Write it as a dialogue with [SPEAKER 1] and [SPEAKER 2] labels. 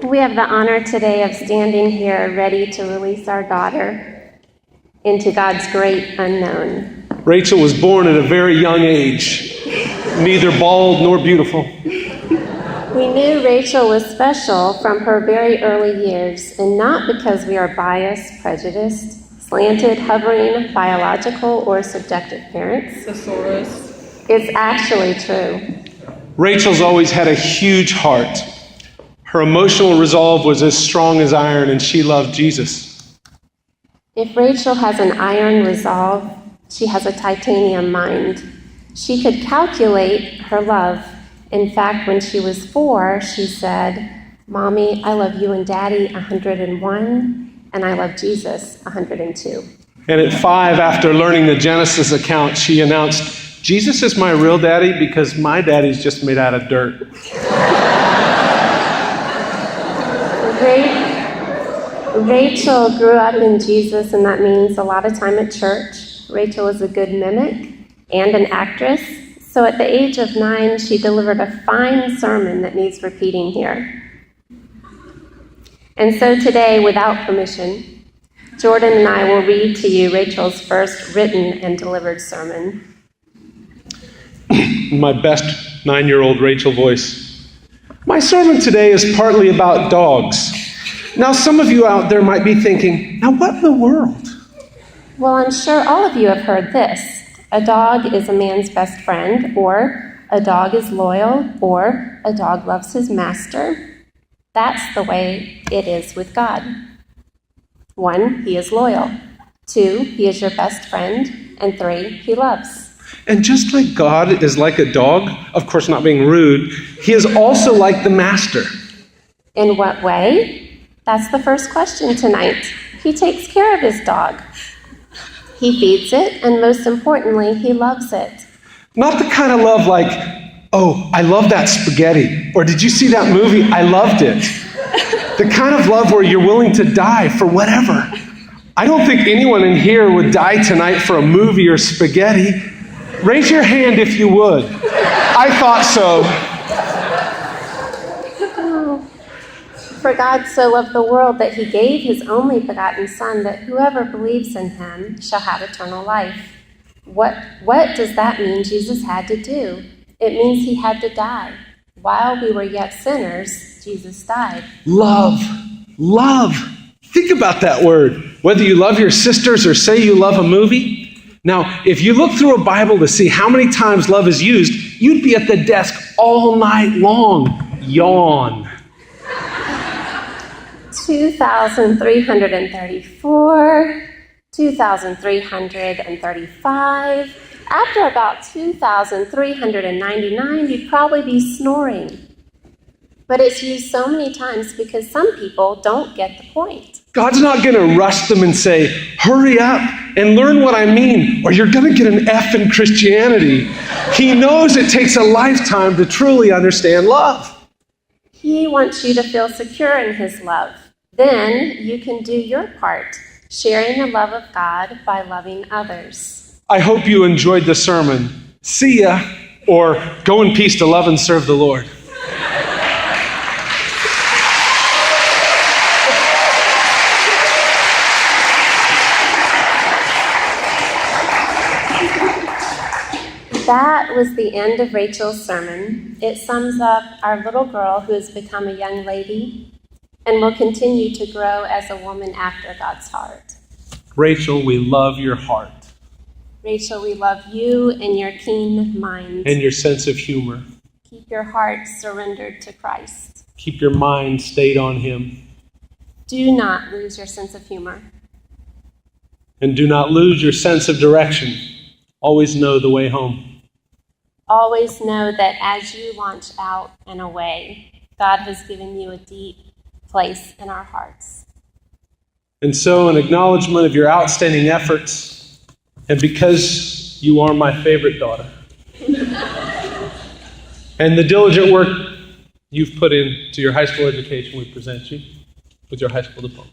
[SPEAKER 1] We have the honor today of standing here ready to release our daughter into God's great unknown.
[SPEAKER 2] Rachel was born at a very young age, neither bald nor beautiful.
[SPEAKER 1] We knew Rachel was special from her very early years, and not because we are biased, prejudiced, slanted, hovering, biological, or subjective parents.
[SPEAKER 3] Thesaurus.
[SPEAKER 1] It's actually true.
[SPEAKER 2] Rachel's always had a huge heart. Her emotional resolve was as strong as iron, and she loved Jesus.
[SPEAKER 1] If Rachel has an iron resolve, she has a titanium mind. She could calculate her love. In fact, when she was 4, she said, "Mommy, I love you and Daddy 101, and I love Jesus 102.
[SPEAKER 2] And at 5, after learning the Genesis account, she announced, "Jesus is my real daddy because my daddy's just made out of dirt."
[SPEAKER 1] Rachel grew up in Jesus, and that means a lot of time at church. Rachel is a good mimic and an actress. So at the age of 9, she delivered a fine sermon that needs repeating here. And so today, without permission, Jordan and I will read to you Rachel's first written and delivered sermon.
[SPEAKER 2] My best 9-year-old Rachel voice. My sermon today is partly about dogs. Now, some of you out there might be thinking, now what in the world?
[SPEAKER 1] Well, I'm sure all of you have heard this. A dog is a man's best friend, or a dog is loyal, or a dog loves his master. That's the way it is with God. 1, he is loyal. 2, he is your best friend. And 3, he loves.
[SPEAKER 2] And just like God is like a dog, of course not being rude, he is also like the master.
[SPEAKER 1] In what way? That's the first question tonight. He takes care of his dog. He feeds it, and most importantly, he loves it.
[SPEAKER 2] Not the kind of love like, "Oh, I love that spaghetti," or "Did you see that movie? I loved it." The kind of love where you're willing to die for whatever. I don't think anyone in here would die tonight for a movie or spaghetti. Raise your hand if you would. I thought so.
[SPEAKER 1] For God so loved the world that he gave his only begotten Son, that whoever believes in him shall have eternal life. What does that mean Jesus had to do? It means he had to die. While we were yet sinners, Jesus died.
[SPEAKER 2] Love. Love. Think about that word. Whether you love your sisters or say you love a movie. Now, if you look through a Bible to see how many times love is used, you'd be at the desk all night long. Yawn.
[SPEAKER 1] 2,334, 2,335. After about 2,399, you'd probably be snoring. But it's used so many times because some people don't get the point.
[SPEAKER 2] God's not going to rush them and say, "Hurry up and learn what I mean, or you're going to get an F in Christianity." He knows it takes a lifetime to truly understand love.
[SPEAKER 1] He wants you to feel secure in his love. Then you can do your part, sharing the love of God by loving others.
[SPEAKER 2] I hope you enjoyed the sermon. See ya, or go in peace to love and serve the Lord.
[SPEAKER 1] That was the end of Rachel's sermon. It sums up our little girl who has become a young lady and will continue to grow as a woman after God's heart.
[SPEAKER 2] Rachel, we love your heart.
[SPEAKER 1] Rachel, we love you and your keen mind.
[SPEAKER 2] And your sense of humor.
[SPEAKER 1] Keep your heart surrendered to Christ.
[SPEAKER 2] Keep your mind stayed on him.
[SPEAKER 1] Do not lose your sense of humor.
[SPEAKER 2] And do not lose your sense of direction. Always know the way home.
[SPEAKER 1] Always know that as you launch out and away, God has given you a deep place in our hearts.
[SPEAKER 2] And so, in acknowledgement of your outstanding efforts, and because you are my favorite daughter, and the diligent work you've put into your high school education, we present you with your high school diploma.